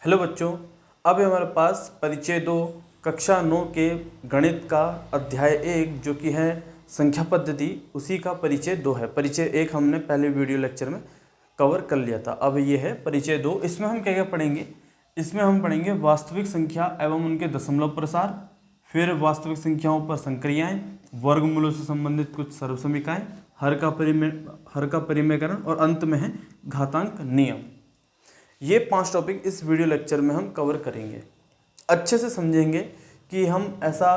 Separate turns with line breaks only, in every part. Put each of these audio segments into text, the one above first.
Hello बच्चों, अब हमारे पास परिचय 2 कक्षा 9 के गणित का अध्याय 1 जो कि है संख्या पद्धति, उसी का परिचय 2 है। परिचय 1 हमने पहले वीडियो लेक्चर में कवर कर लिया था। अब ये है परिचय 2। इसमें हम क्या क्या पढ़ेंगे? इसमें हम पढ़ेंगे वास्तविक संख्या एवं उनके दशमलव प्रसार, फिर वास्तविक संख्याओं पर संक्रियाएं, वर्गमूलों से संबंधित कुछ सर्वसमीकाएं, हर का परिमेयकरण और अंत में है घातांक नियम। ये 5 टॉपिक इस वीडियो लेक्चर में हम कवर करेंगे। अच्छे से समझेंगे कि हम ऐसा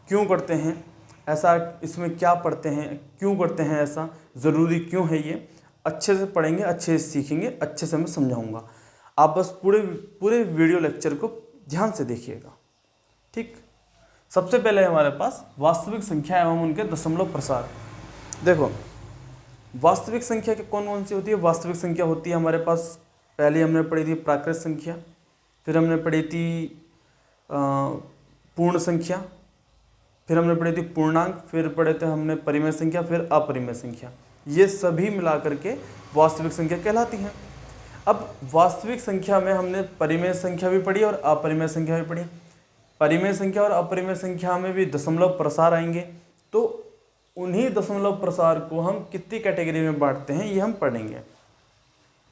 क्यों करते हैं, ऐसा इसमें क्या पढ़ते हैं, क्यों करते हैं, ऐसा ज़रूरी क्यों है। ये अच्छे से पढ़ेंगे, अच्छे से सीखेंगे, अच्छे से मैं समझाऊंगा। आप बस पूरे वीडियो लेक्चर को ध्यान से देखिएगा, ठीक। सबसे पहले हमारे पास वास्तविक संख्या एवं उनके दशमलव प्रसार। देखो, वास्तविक संख्या के कौन कौन सी होती है? वास्तविक संख्या होती है हमारे पास, पहले हमने पढ़ी थी प्राकृत संख्या, फिर हमने पढ़ी थी पूर्ण संख्या, फिर हमने पढ़ी थी पूर्णांक, फिर पढ़े थे हमने परिमेय संख्या, फिर अपरिमेय संख्या। ये सभी मिलाकर के वास्तविक संख्या कहलाती हैं। अब वास्तविक संख्या में हमने परिमेय संख्या भी पढ़ी और अपरिमेय संख्या भी पढ़ी। परिमेय संख्या और अपरिमेय संख्या में भी दशमलव प्रसार आएंगे, तो उन्हीं दशमलव प्रसार को हम कितनी कैटेगरी में बांटते हैं ये हम पढ़ेंगे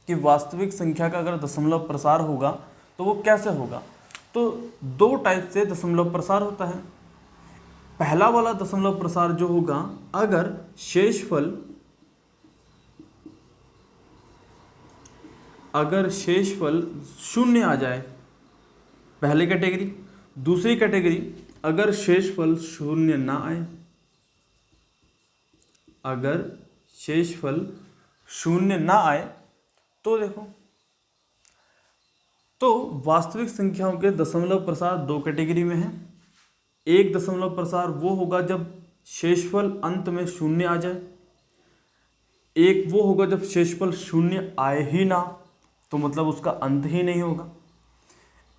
कि वास्तविक संख्या का अगर दशमलव प्रसार होगा तो वो कैसे होगा। तो 2 टाइप से दशमलव प्रसार होता है। पहला वाला दशमलव प्रसार जो होगा, अगर शेषफल 0 आ जाए, पहली कैटेगरी। दूसरी कैटेगरी, अगर शेषफल 0 ना आए, अगर शेषफल 0 ना आए तो देखो, तो वास्तविक संख्याओं के दशमलव प्रसार 2 कैटेगरी में है। एक दशमलव प्रसार वो होगा जब शेषफल अंत में 0 आ जाए, एक वो होगा जब शेषफल 0 आए ही ना, तो मतलब उसका अंत ही नहीं होगा।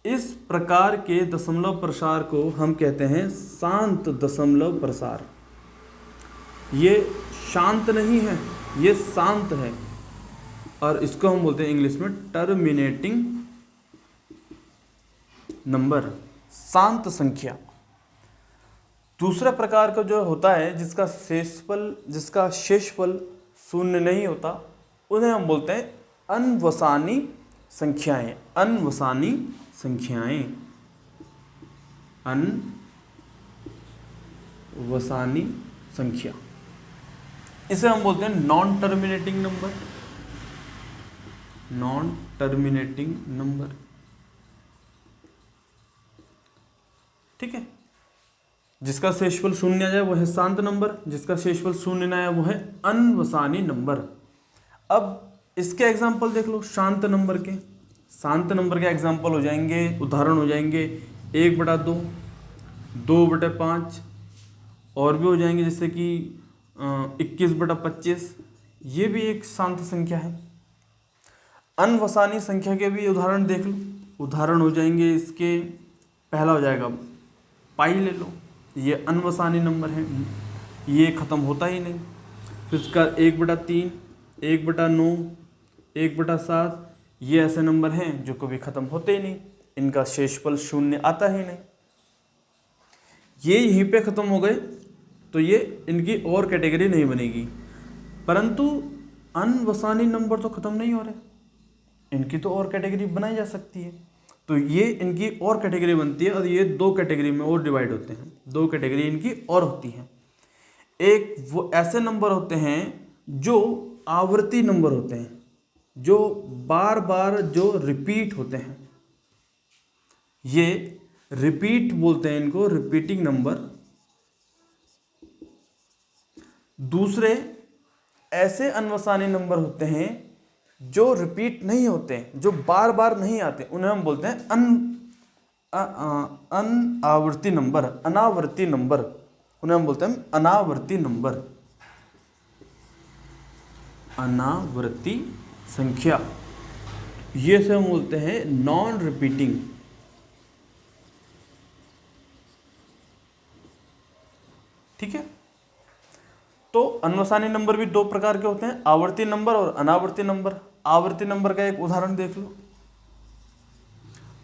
इस प्रकार के दशमलव प्रसार को हम कहते हैं शांत दशमलव प्रसार। ये शांत नहीं है, ये शांत है, और इसको हम बोलते हैं इंग्लिश में टर्मिनेटिंग नंबर, शांत संख्या। दूसरा प्रकार का जो होता है जिसका शेषफल 0 नहीं होता, उन्हें हम बोलते हैं अनवसानी संख्याएं। अनवसानी संख्याएं, अनवसानी संख्या, इसे हम बोलते हैं non terminating number. Non terminating number, ठीक है। जिसका शेषफल 0 आ जाए वो है शांत नंबर, जिसका शेषफल 0 ना आए वो है अनवसानी नंबर। अब इसके एग्जाम्पल देख लो। शांत नंबर के एग्जाम्पल हो जाएंगे, उदाहरण हो जाएंगे 1/2, 2/5, और भी हो जाएंगे जैसे कि 21/25। ये भी एक शांत संख्या है। अनवसानी संख्या के भी उदाहरण देख लो। उदाहरण हो जाएंगे इसके, पहला हो जाएगा पाई ले लो, ये अनवसानी नंबर है, ये ख़त्म होता ही नहीं। फिर उसका 1/3, 1/9, 1/7, ये ऐसे नंबर हैं जो कभी ख़त्म होते ही नहीं, इनका शेषफल 0 आता ही नहीं। ये यहीं पे ख़त्म हो गए तो ये इनकी और कैटेगरी नहीं बनेगी। परंतु अनवसानी नंबर तो ख़त्म नहीं हो रहे, इनकी तो और कैटेगरी बनाई जा सकती है। तो ये इनकी और कैटेगरी बनती है, और ये 2 कैटेगरी में और डिवाइड होते हैं। 2 कैटेगरी इनकी और होती हैं। एक वो ऐसे नंबर होते हैं जो आवर्ती नंबर होते हैं, जो बार बार जो रिपीट होते हैं, ये रिपीट बोलते हैं इनको, रिपीटिंग नंबर। दूसरे ऐसे अनवसानी नंबर होते हैं जो रिपीट नहीं होते, जो बार बार नहीं आते, उन्हें हम बोलते हैं अनावर्ती नंबर। अनावर्ती नंबर, उन्हें हम बोलते हैं अनावर्ती नंबर, अनावर्ती संख्या। ये से हम बोलते हैं नॉन रिपीटिंग। ठीक है। तो अनवसानी नंबर भी 2 प्रकार के होते हैं, आवर्ती नंबर और अनावर्ती नंबर। आवर्ती नंबर का एक उदाहरण देख लो।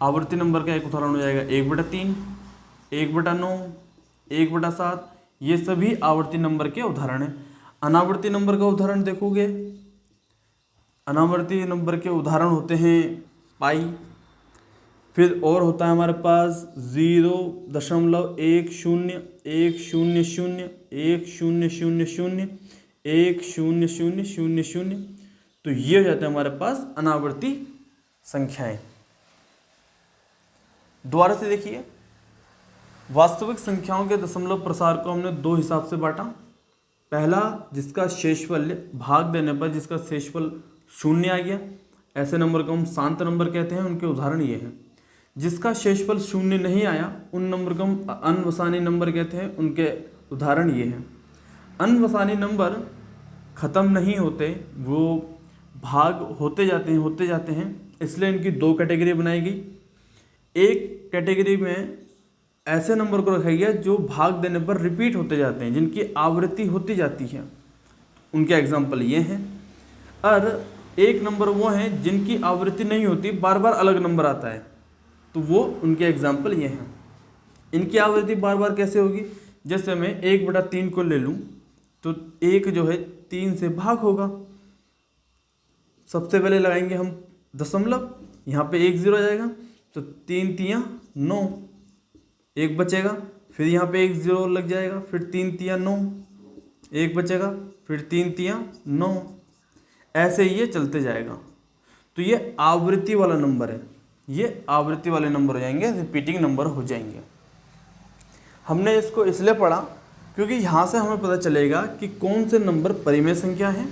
आवर्ती नंबर का एक उदाहरण हो जाएगा 1/3, 1/9, 1/7, ये सभी आवर्ती नंबर के उदाहरण हैं। अनावर्ती नंबर का उदाहरण देखोगे, अनावर्ती नंबर के उदाहरण होते हैं पाई, फिर और होता है हमारे पास 0.10, 100, 10000, 10000, तो ये हो जाते हैं हमारे पास अनावर्ती संख्याएं। दोबारा से देखिए, वास्तविक संख्याओं के दशमलव प्रसार को हमने दो हिसाब से बांटा। पहला, जिसका शेषफल भाग देने पर जिसका शेषफल 0 आ गया, ऐसे नंबर को हम शांत नंबर कहते हैं, उनके उदाहरण ये हैं। जिसका शेषफल 0 नहीं आया, उन नंबर को हम अनवसानी नंबर कहते हैं, उनके उदाहरण ये हैं। अनवसानी नंबर खत्म नहीं होते, वो भाग होते जाते हैं, इसलिए इनकी दो कैटेगरी बनाई गई। एक कैटेगरी में ऐसे नंबर को रखा गया जो भाग देने पर रिपीट होते जाते हैं, जिनकी आवृत्ति होती जाती है, उनके एग्जाम्पल ये हैं। और एक नंबर वो हैं जिनकी आवृत्ति नहीं होती, बार बार अलग नंबर आता है, तो वो उनके एग्जाम्पल ये हैं। इनकी आवृत्ति बार बार कैसे होगी, जैसे मैं 1/3 को ले लूँ तो 1 जो है 3 से भाग होगा। सबसे पहले लगाएंगे हम दशमलव, यहाँ पे 1 0 आ जाएगा, तो 3 3 9, 1 बचेगा, फिर यहाँ पे 1 0 लग जाएगा, फिर 3 3 9, 1 बचेगा, फिर 3 3 9, ऐसे ही ये चलते जाएगा। तो ये आवृत्ति वाला नंबर है, ये आवृत्ति वाले नंबर हो जाएंगे, रिपीटिंग नंबर हो जाएंगे। हमने इसको इसलिए पढ़ा क्योंकि यहाँ से हमें पता चलेगा कि कौन से नंबर परिमेय संख्या हैं,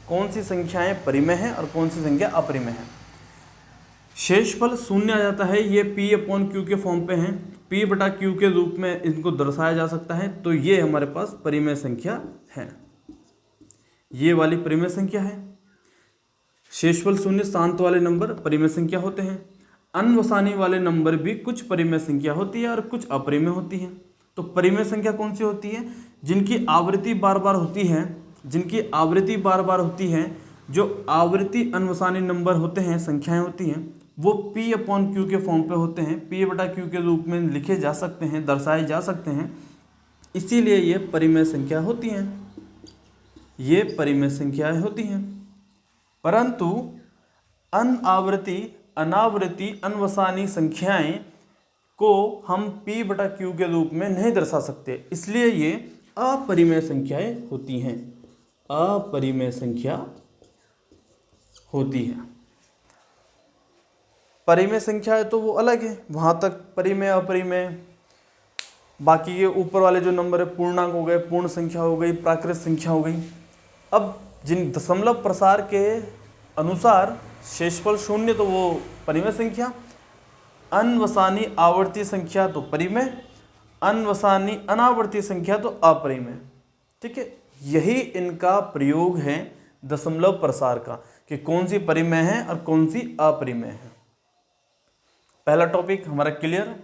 कौन सी संख्याएं परिमेय हैं और कौन सी संख्या अपरिमेय है। शेषफल 0 आ जाता है, ये P/Q के फॉर्म पे हैं, P/Q के रूप में इनको दर्शाया जा सकता है, तो ये हमारे पास परिमेय संख्या है, ये वाली परिमेय संख्या है। शेषफल 0 शांत वाले नंबर परिमेय संख्या होते हैं। अनवसानी वाले नंबर भी कुछ परिमेय संख्या होती है और कुछ अपरिमेय होती है। तो परिमेय संख्या कौन सी होती है, जिनकी आवृत्ति बार बार होती है, जिनकी आवृत्ति बार बार होती है, जो आवृत्ति अनवसानी नंबर होते हैं, संख्याएं होती हैं, वो P/Q के फॉर्म पे होते हैं, P/Q के रूप में लिखे जा सकते हैं, दर्शाए जा सकते हैं, इसीलिए ये परिमेय संख्या होती हैं, ये परिमेय संख्याएं होती हैं। परंतु अनावृत्ति, अनावृत्ति, अनवसानी संख्याएं को हम P/Q के रूप में नहीं दर्शा सकते, इसलिए ये अपरिमेय संख्याएं होती हैं, अपरिमेय संख्या होती है। परिमेय संख्या है तो वो अलग है, वहाँ तक परिमेय अपरिमेय, बाकी के ऊपर वाले जो नंबर है पूर्णांक हो गए, पूर्ण संख्या हो गई, प्राकृत संख्या हो गई। अब जिन दशमलव प्रसार के अनुसार शेषफल 0 तो वो परिमेय संख्या, अनवसानी आवर्ती संख्या तो परिमेय, अनवसानी अनावर्ती संख्या तो अपरिमेय। ठीक है, यही इनका प्रयोग है दशमलव प्रसार का, कि कौन सी परिमेय है और कौन सी अपरिमेय है। पहला टॉपिक हमारा क्लियर।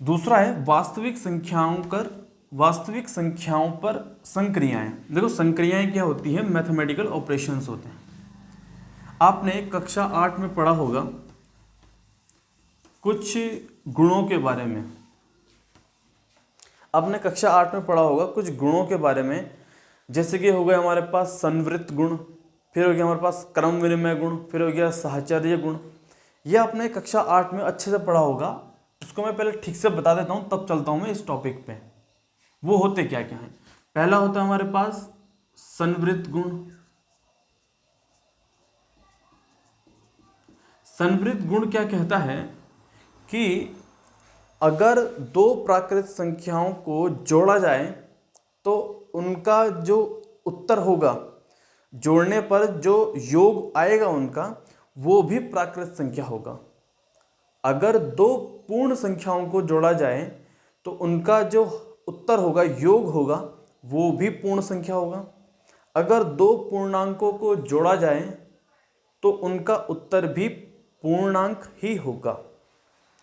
दूसरा है वास्तविक संख्याओं पर संक्रियाएं। देखो संक्रियाएं क्या होती है, मैथमेटिकल ऑपरेशंस होते हैं। आपने कक्षा 8 में पढ़ा होगा कुछ गुणों के बारे में, आपने कक्षा 8 में पढ़ा होगा कुछ गुणों के बारे में, जैसे कि हो गया हमारे पास संवृत्त गुण, फिर हो गया हमारे पास क्रम विनिमय गुण, फिर हो गया साहचर्य गुण। ये आपने कक्षा 8 में अच्छे से पढ़ा होगा, उसको मैं पहले ठीक से बता देता हूँ, तब चलता हूँ मैं इस टॉपिक पे। वो होते क्या क्या हैं। पहला होता है हमारे पास संवृत्त गुण। संवृत्त गुण क्या कहता है कि अगर दो प्राकृत संख्याओं को जोड़ा जाए तो उनका जो उत्तर होगा, जोड़ने पर जो योग आएगा उनका, वो भी प्राकृत संख्या होगा। अगर दो पूर्ण संख्याओं को जोड़ा जाए तो उनका जो उत्तर होगा, योग होगा, वो भी पूर्ण संख्या होगा। अगर दो पूर्णांकों को जोड़ा जाए तो उनका उत्तर भी पूर्णांक ही होगा।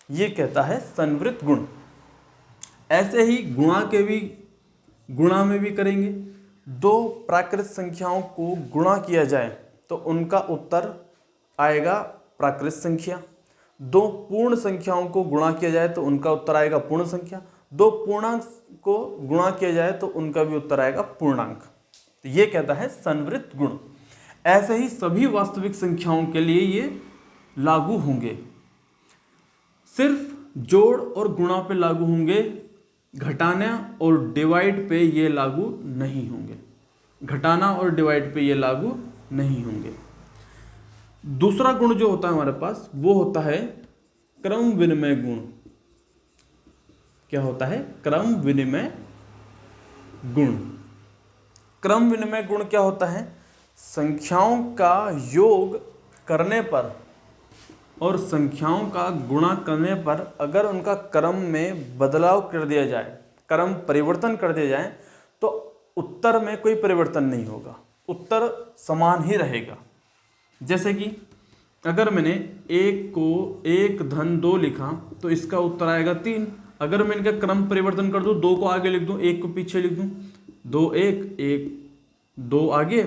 ये कहता है संवृत्त गुण। ऐसे ही गुणा में भी करेंगे। दो प्राकृत संख्याओं को गुणा किया जाए तो उनका उत्तर आएगा प्राकृत संख्या। दो पूर्ण संख्याओं को गुणा किया जाए तो उनका उत्तर आएगा पूर्ण संख्या, दो पूर्णांक को गुणा किया जाए तो उनका भी उत्तर आएगा पूर्णांक। तो ये कहता है संवृत्त गुण। ऐसे ही सभी वास्तविक संख्याओं के लिए ये लागू होंगे, सिर्फ जोड़ और गुणा पे लागू होंगे, घटाना और डिवाइड पे ये लागू नहीं होंगे। घटाना और डिवाइड पे ये लागू नहीं होंगे। दूसरा गुण जो होता है हमारे पास वो होता है क्रम विनिमय गुण। क्या होता है? क्रम विनिमय गुण। क्रम विनिमय गुण क्या होता है? संख्याओं का योग करने पर और संख्याओं का गुणा करने पर अगर उनका क्रम में बदलाव कर दिया जाए, क्रम परिवर्तन कर दिया जाए, तो उत्तर में कोई परिवर्तन नहीं होगा, उत्तर समान ही रहेगा। जैसे कि अगर मैंने 1 को 1 धन 2 लिखा तो इसका उत्तर आएगा 3। अगर मैं इनका क्रम परिवर्तन कर दूं, 2 को आगे लिख दूं, 1 को पीछे लिख दूं, 2 1 1 2 आगे,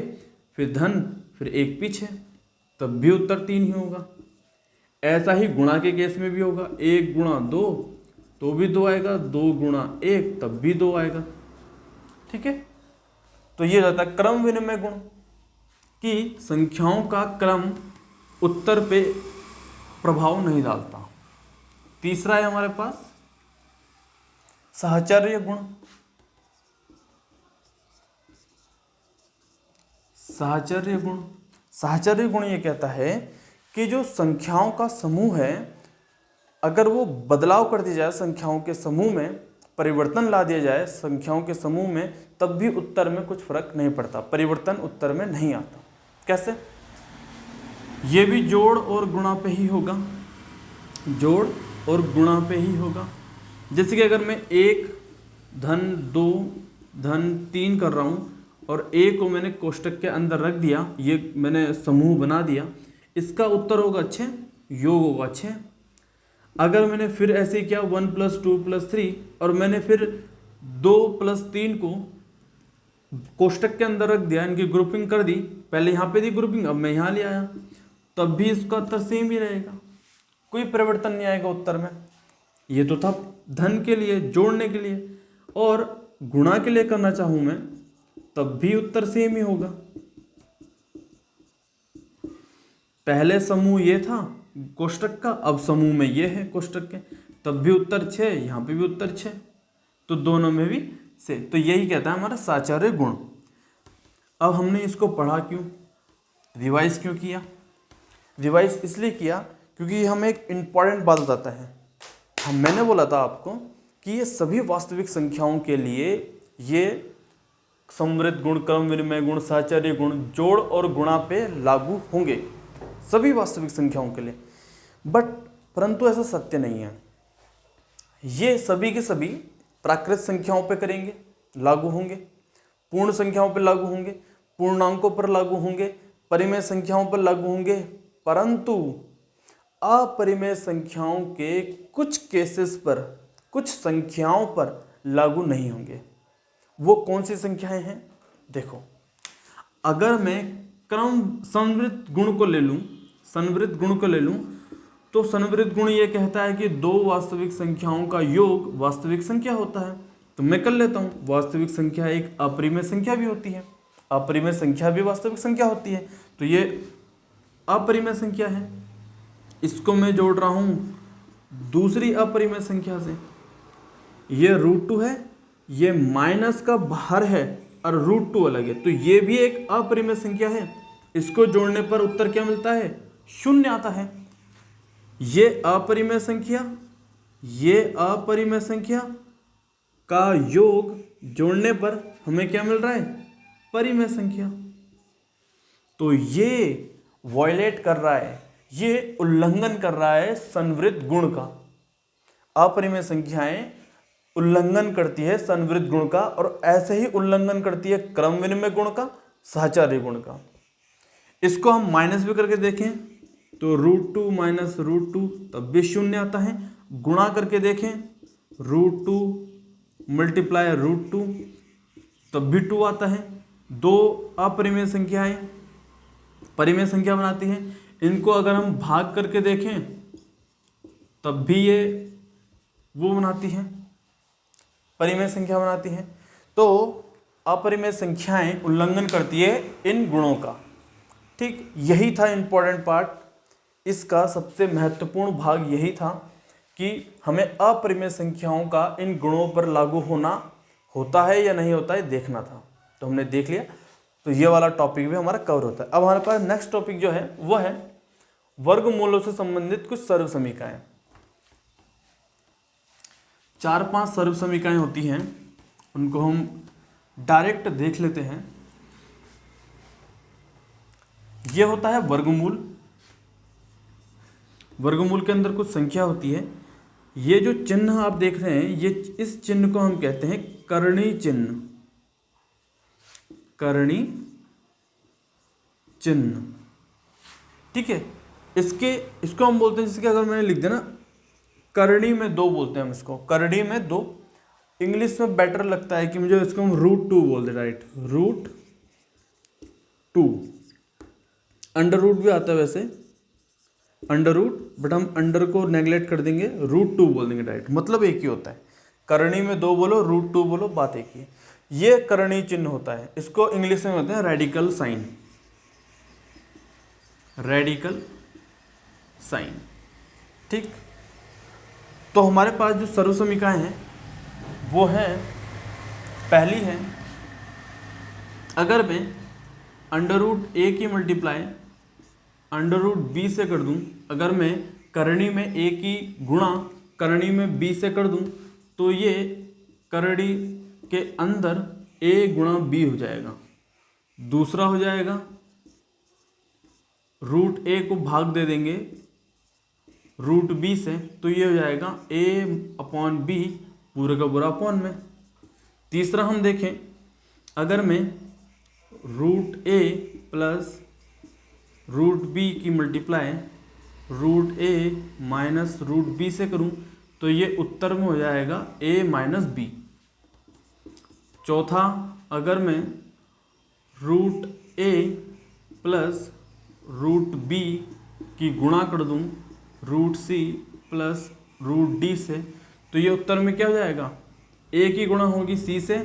फिर धन, फिर 1 पीछे, तब भी उत्तर 3 ही होगा। ऐसा ही गुणा के केस में भी होगा, 1 गुणा 2 तो भी 2 आएगा, 2 गुणा 1 तब भी 2 आएगा। ठीक है, तो ये रहता है क्रम विनिमय गुण कि संख्याओं का क्रम उत्तर पे प्रभाव नहीं डालता। तीसरा है हमारे पास साहचर्य गुण। साहचर्य गुण, साहचर्य गुण ये कहता है कि जो संख्याओं का समूह है, अगर वो बदलाव कर दिया जाए, संख्याओं के समूह में परिवर्तन ला दिया जाए संख्याओं के समूह में, तब भी उत्तर में कुछ फर्क नहीं पड़ता, परिवर्तन उत्तर में नहीं आता। कैसे? ये भी जोड़ और गुणा पे ही होगा, जोड़ और गुणा पे ही होगा। जैसे कि अगर मैं 1 धन 2 धन 3 कर रहा हूँ और a को मैंने कोष्टक के अंदर रख दिया, ये मैंने समूह बना दिया, इसका उत्तर होगा 6, योग होगा 6। अगर मैंने फिर ऐसे किया 1 + 2 + 3 और मैंने फिर 2 + 3 को कोष्टक के अंदर रख दिया, इनकी ग्रुपिंग कर दी, पहले यहाँ पे दी ग्रुपिंग, अब मैं यहाँ ले आया, तब भी इसका उत्तर सेम ही रहेगा, कोई परिवर्तन नहीं आएगा उत्तर में। ये तो था धन के लिए, जोड़ने के लिए, और गुणा के लिए करना चाहूँ मैं तब भी उत्तर सेम ही होगा। पहले समूह ये था कोष्टक का, अब समूह में ये है कोष्टक के, तब भी उत्तर 6, यहाँ पे भी उत्तर 6, तो दोनों में भी से। तो यही कहता है हमारा साहचर्य गुण। अब हमने इसको पढ़ा क्यों, रिवाइज क्यों किया? रिवाइज इसलिए किया क्योंकि ये हमें एक इम्पॉर्टेंट बात बताता है। मैंने बोला था आपको कि ये सभी वास्तविक संख्याओं के लिए ये समृद्ध गुण, क्रम विनिमय गुण, साहचर्य गुण, जोड़ और गुणा पे लागू होंगे सभी वास्तविक संख्याओं के लिए। बट परंतु ऐसा सत्य नहीं है। ये सभी के सभी प्राकृत संख्याओं पे करेंगे, लागू होंगे, पूर्ण संख्याओं पे लागू होंगे, पूर्णांकों पर लागू होंगे, परिमेय संख्याओं पर लागू होंगे, परंतु अपरिमेय संख्याओं के कुछ केसेस पर, कुछ संख्याओं पर लागू नहीं होंगे। वो कौन सी संख्याएं हैं? देखो, अगर मैं क्रम संवृत्त गुण को ले लूं, संवृत्त गुण को ले लूं, तो संवृत्त गुण ये कहता है कि दो वास्तविक संख्याओं का योग वास्तविक संख्या होता है। तो मैं कर लेता हूं, वास्तविक संख्या एक अपरिमेय संख्या भी होती है, अपरिमेय संख्या भी वास्तविक संख्या होती है। तो ये अपरिमेय संख्या है, इसको मैं जोड़ रहा हूं दूसरी अपरिमेय संख्या से। ये √2 है, ये माइनस का बाहर है और √2 अलग है, तो ये भी एक अपरिमेय संख्या है। इसको जोड़ने पर उत्तर क्या मिलता है? 0 आता है। ये अपरिमेय संख्या, ये अपरिमेय संख्या का योग जोड़ने पर हमें क्या मिल रहा है? परिमेय संख्या। तो ये वायलेट कर रहा है, ये उल्लंघन कर रहा है संवृत्त गुण का। अपरिमेय संख्याएं उल्लंघन करती है संवृत्त गुण का, और ऐसे ही उल्लंघन करती है क्रम विनिमय गुण का, साहचर्य गुण का। इसको हम माइनस भी करके देखें तो √2 - √2 तब भी 0 आता है। गुणा करके देखें √2 × √2 तब भी 2 आता है। दो अपरिमेय संख्याएं परिमेय संख्या बनाती हैं, इनको अगर हम भाग करके देखें तब भी ये वो बनाती हैं, परिमेय संख्या बनाती हैं। तो अपरिमेय संख्याएं उल्लंघन करती है इन गुणों का। ठीक, यही था इम्पोर्टेंट पार्ट, इसका सबसे महत्वपूर्ण भाग यही था कि हमें अपरिमेय संख्याओं का इन गुणों पर लागू होना होता है या नहीं होता है देखना था। तो हमने देख लिया, तो ये वाला टॉपिक भी हमारा कवर होता है। अब हमारे पास नेक्स्ट टॉपिक जो है वो है वर्गमूलों से संबंधित कुछ सर्व समीकरण। 4-5 सर्व समीकरण होती हैं, उनको हम डायरेक्ट देख लेते हैं। यह होता है वर्गमूल। वर्गमूल के अंदर कुछ संख्या होती है। ये जो चिन्ह आप देख रहे हैं, ये इस चिन्ह को हम कहते हैं करणीय चिन्ह। करणीय चिन्ह, ठीक है। इसको हम बोलते हैं, जैसे कि अगर मैंने लिख दिया ना करणी में 2 बोलते हैं हम इसको, करणी में 2। इंग्लिश में बेटर लगता है कि मुझे इसको हम √2 बोल दे, राइट, √2। अंडर रूट भी आता है वैसे, अंडर रूट, बट हम अंडर को नेगलेक्ट कर देंगे, √2 बोल देंगे डायरेक्ट, मतलब एक ही होता है। करणी में 2 बोलो, √2 बोलो, बात एक ही है। ये करणीय चिन्ह होता है, इसको इंग्लिश में होते हैं रेडिकल साइन। रेडिकल साइन, ठीक। तो हमारे पास जो सर्व समीकरण हैं वो है, पहली है, अगर मैं √a की मल्टीप्लाई √b से कर दूं, अगर मैं करणी में a की गुणा करणी में b से कर दूं, तो ये करणी के अंदर a गुणा b हो जाएगा। दूसरा हो जाएगा √a को भाग दे देंगे √b से, तो ये हो जाएगा a/b पूरे का पूरा अपॉन में। तीसरा हम देखें, अगर मैं √a प्लस √b की मल्टीप्लाई √a माइनस √b से करूं, तो ये उत्तर में हो जाएगा a-b। चौथा, अगर मैं √a प्लस √b की गुणा कर दूं √c प्लस √d से, तो ये उत्तर में क्या हो जाएगा, a की गुणा होगी c से,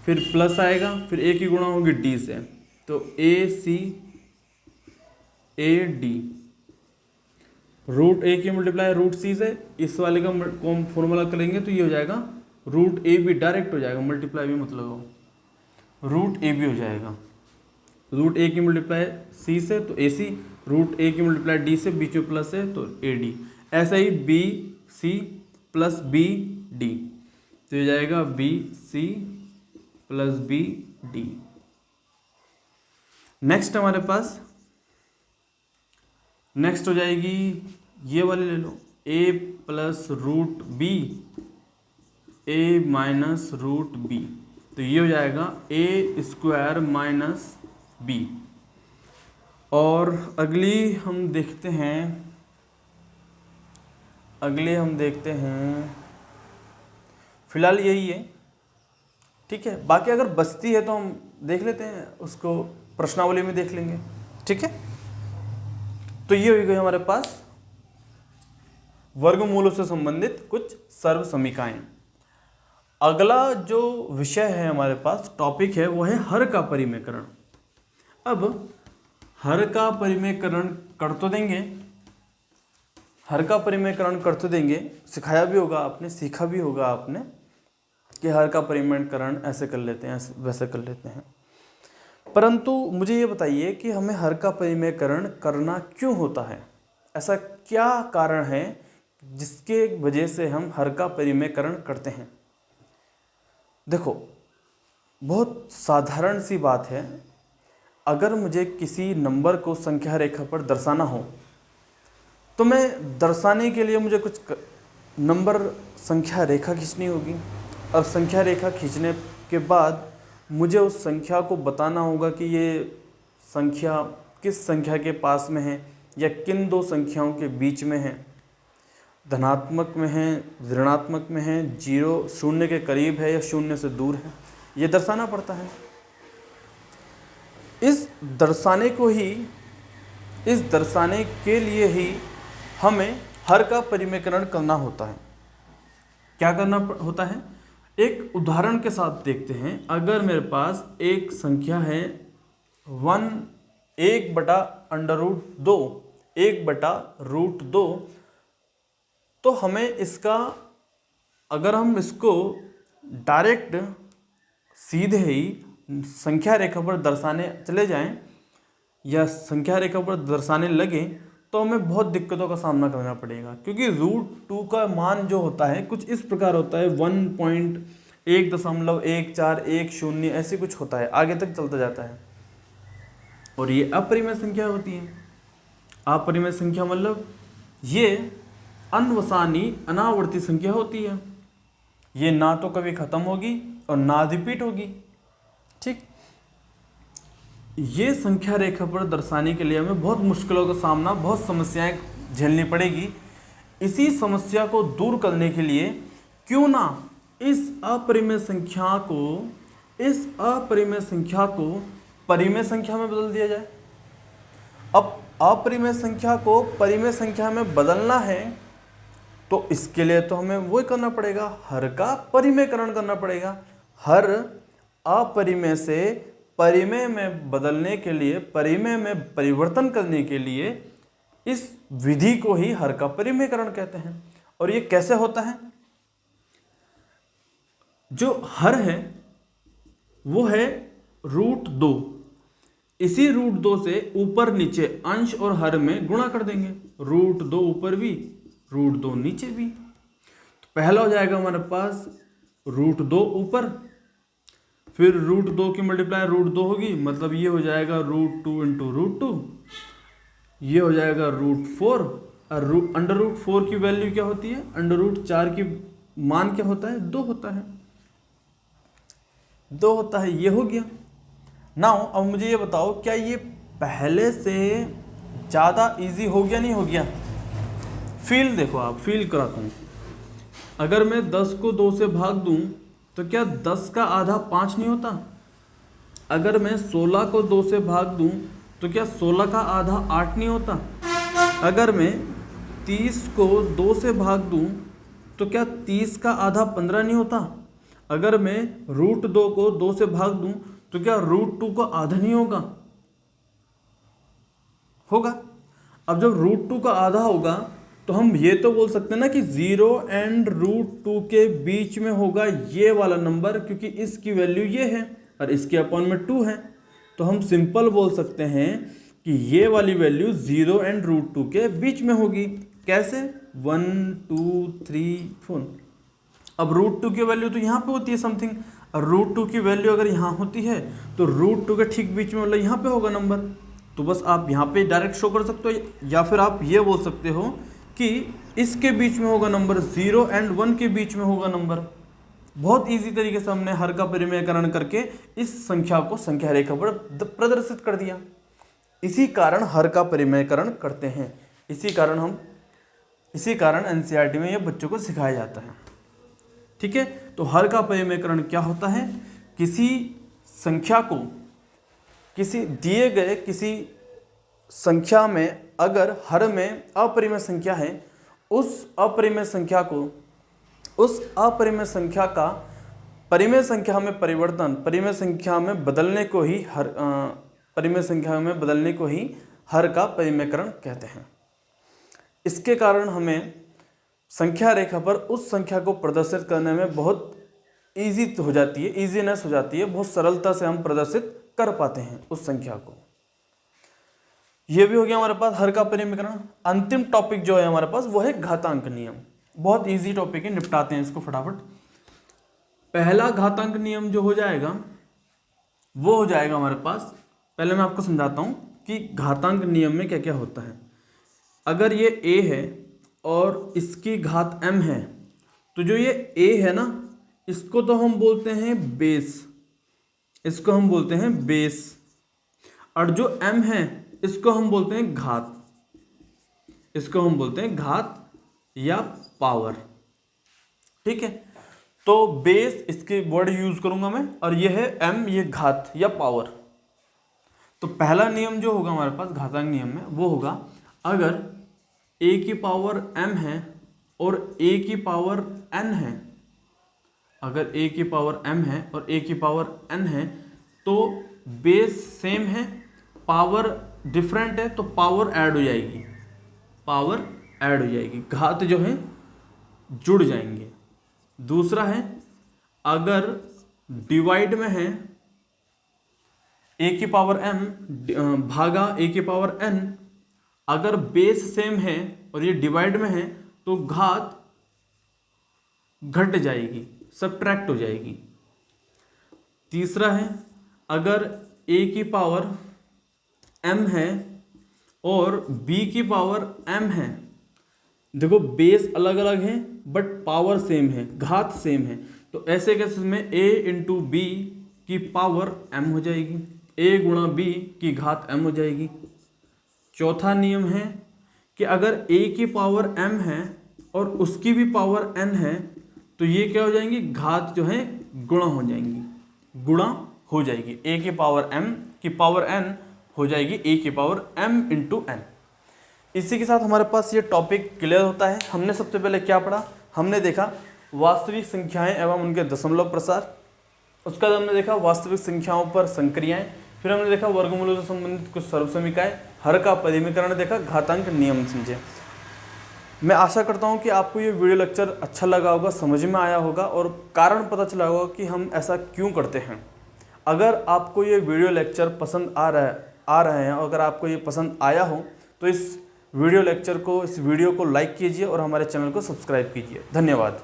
फिर प्लस आएगा, फिर a की गुणा होगी d से, तो ac ad। √a की मल्टीप्लाई √c से, इस वाले का फॉर्मूला करेंगे तो ये हो जाएगा √ab, डायरेक्ट हो जाएगा, मल्टीप्लाई भी मतलब हो, √ab हो जाएगा। √a की मल्टीप्लाई c से तो ac, √a की मल्टीप्लाई d से, बीच में प्लस है तो ad। ऐसा ही bc प्लस bd, तो ये जाएगा bc प्लस bd। नेक्स्ट हमारे पास नेक्स्ट हो जाएगी, ये वाले ले लो, a plus √b a minus √b, तो ये हो जाएगा a² माइनस b। और अगली हम देखते हैं, फिलहाल यही है, ठीक है। बाकी अगर बचती है तो हम देख लेते हैं, उसको प्रश्नावली में देख लेंगे, ठीक है। तो ये हो गई हमारे पास वर्गमूलों से संबंधित कुछ सर्व समीकरण। अगला जो विषय है हमारे पास, टॉपिक है, वो है हर का परिमेयकरण। अब हर का परिमेयकरण कर तो देंगे, हर का परिमेयकरण कर तो देंगे, सिखाया भी होगा आपने, सीखा भी होगा आपने कि हर का परिमेयकरण ऐसे कर लेते हैं, वैसे कर लेते हैं। परंतु मुझे ये बताइए कि हमें हर का परिमेयकरण करना क्यों होता है? ऐसा क्या कारण है जिसके वजह से हम हर का परिमेयकरण करते हैं? देखो, बहुत साधारण सी बात है। अगर मुझे किसी नंबर को संख्या रेखा पर दर्शाना हो, तो मैं दर्शाने के लिए मुझे कुछ नंबर संख्या रेखा खींचनी होगी। अब संख्या रेखा खींचने के बाद मुझे उस संख्या को बताना होगा कि ये संख्या किस संख्या के पास में है या किन दो संख्याओं के बीच में है, धनात्मक में है, ऋणात्मक में है, 0 के करीब है या 0 से दूर है, ये दर्शाना पड़ता है। इस दर्शाने के लिए ही हमें हर का परिमेयकरण करना होता है। क्या करना होता है, एक उदाहरण के साथ देखते हैं। अगर मेरे पास एक संख्या है 1/√2, 1/√2, तो हमें इसका, अगर हम इसको डायरेक्ट सीधे ही संख्या रेखा पर दर्शाने चले जाएं या संख्या रेखा पर दर्शाने लगे तो हमें बहुत दिक्कतों का सामना करना पड़ेगा, क्योंकि √2 का मान जो होता है कुछ इस प्रकार होता है, 1.11410 ऐसे कुछ होता है, आगे तक चलता जाता है। और ये अपरिमेय संख्या होती है। अपरिमेय संख्या मतलब ये अनवसानी अनावर्ती संख्या होती है। ये ना तो कभी खत्म होगी और ना रिपीट होगी। ठीक, ये संख्या रेखा पर दर्शाने के लिए हमें बहुत मुश्किलों का सामना, बहुत समस्याएं झेलनी पड़ेगी। इसी समस्या को दूर करने के लिए क्यों ना इस अपरिमेय संख्या को परिमेय संख्या में बदल दिया जाए। अब अपरिमेय संख्या को परिमेय संख्या में बदलना है तो इसके लिए तो हमें वही करना पड़ेगा, हर का परिमेयकरण करना पड़ेगा। हर अपरिमेय से परिमेय में बदलने के लिए, परिमेय में परिवर्तन करने के लिए इस विधि को ही हर का परिमेयकरण कहते हैं। और ये कैसे होता है, जो हर है वो है √2, इसी √2 से ऊपर नीचे अंश और हर में गुणा कर देंगे। √2 ऊपर भी, √2 नीचे भी। तो पहला हो जाएगा हमारे पास √2 ऊपर, फिर √2 की मल्टीप्लाई √2 होगी, मतलब ये हो जाएगा √2 × √2, ये हो जाएगा √4। और √4 की वैल्यू क्या होती है, √4 की मान क्या होता है, 2 होता है, 2 होता है। ये हो गया। नाउ अब मुझे ये बताओ, क्या ये पहले से ज़्यादा इजी हो गया, नहीं हो गया? फील देखो, आप फील कराता हूँ। अगर मैं 10 को 2 से भाग दूँ तो क्या 10 का आधा 5 नहीं होता? अगर मैं 16 को 2 से भाग दूँ तो क्या 16 का आधा 8 नहीं होता? अगर मैं 30 को 2 से भाग दूँ तो क्या 30 का आधा 15 नहीं होता? अगर मैं √2 को 2 से भाग दूँ तो क्या √2 का आधा नहीं होगा? होगा। अब जब √2 का आधा होगा तो हम ये तो बोल सकते हैं ना कि 0 एंड √2 के बीच में होगा ये वाला नंबर, क्योंकि इसकी वैल्यू ये है और इसके अपॉन में 2 है। तो हम सिंपल बोल सकते हैं कि ये वाली वैल्यू 0 एंड √2 के बीच में होगी। कैसे? 1 2 3 4। अब √2 की वैल्यू तो यहाँ पे होती है समथिंग, और √2 की वैल्यू अगर यहाँ होती है तो √2 के ठीक बीच में मतलब यहाँ पे होगा नंबर। तो बस आप यहाँ पे डायरेक्ट शो कर सकते हो, या फिर आप ये बोल सकते हो कि इसके बीच में होगा नंबर, 0 एंड 1 के बीच में होगा नंबर। बहुत इजी तरीके से हमने हर का परिमेयकरण करके इस संख्या को संख्या रेखा पर प्रदर्शित कर दिया। इसी कारण हर का परिमेयकरण करते हैं। इसी कारण एनसीईआरटी में ये बच्चों को सिखाया जाता है। ठीक है, तो हर का परिमेयकरण क्या होता है? किसी संख्या को किसी दिए गए किसी संख्या में अगर हर में अपरिमेय संख्या है, उस अपरिमेय संख्या का परिमेय संख्या में परिवर्तन, परिमेय संख्या में बदलने को ही हर का परिमेयकरण कहते हैं। इसके कारण हमें संख्या रेखा पर उस संख्या को प्रदर्शित करने में बहुत ईजीनेस हो जाती है, बहुत सरलता से हम प्रदर्शित कर पाते हैं उस संख्या को। यह भी हो गया हमारे पास हर का परिमेयकरण। अंतिम टॉपिक जो है हमारे पास वो है घातांक नियम। बहुत इजी टॉपिक है, निपटाते हैं इसको फटाफट। पहला घातांक नियम जो हो जाएगा वो हो जाएगा हमारे पास, पहले मैं आपको समझाता हूं कि घातांक नियम में क्या क्या होता है। अगर ये a है और इसकी घात m है, तो जो ये a है ना, इसको तो हम बोलते हैं बेस, और जो m है इसको हम बोलते हैं घात, या पावर। ठीक है, तो बेस इसके वर्ड यूज करूंगा मैं, और ये है m, ये घात या पावर। तो पहला नियम जो होगा हमारे पास घातांक नियम में वो होगा, अगर ए की पावर m है और a की पावर n है, अगर a की पावर m है और a की पावर n है तो बेस सेम है, पावर डिफरेंट है, तो पावर ऐड हो जाएगी, पावर ऐड हो जाएगी, घात जो है जुड़ जाएंगे। दूसरा है अगर डिवाइड में है a की पावर m भागा a की पावर n, अगर बेस सेम है और ये डिवाइड में है तो घात घट जाएगी, सबट्रैक्ट हो जाएगी। तीसरा है अगर a की पावर m है और b की पावर m है, देखो बेस अलग अलग है बट पावर सेम है, घात सेम है, तो ऐसे केसेस में a इंटू बी की पावर m हो जाएगी, a गुणा b की घात m हो जाएगी। चौथा नियम है कि अगर a की पावर m है और उसकी भी पावर n है तो ये क्या हो जाएंगी, घात जो है गुणा हो जाएंगी, गुणा हो जाएगी, a की पावर m की पावर n हो जाएगी a की पावर m इंटू n। इसी के साथ हमारे पास ये टॉपिक क्लियर होता है। हमने सबसे पहले क्या पढ़ा, हमने देखा वास्तविक संख्याएं एवं उनके दशमलव प्रसार, उसका बाद हमने देखा वास्तविक संख्याओं पर संक्रियाएं, फिर हमने देखा वर्गमूलों से संबंधित कुछ सर्वसमीकाएं, हर का परिमीकरण देखा, घातांक नियम समझे। मैं आशा करता हूं कि आपको ये वीडियो लेक्चर अच्छा लगा होगा, समझ में आया होगा और कारण पता चला होगा कि हम ऐसा क्यों करते हैं। अगर आपको ये वीडियो लेक्चर पसंद आ रहे हैं और अगर आपको ये पसंद आया हो तो इस वीडियो को लाइक कीजिए और हमारे चैनल को सब्सक्राइब कीजिए। धन्यवाद।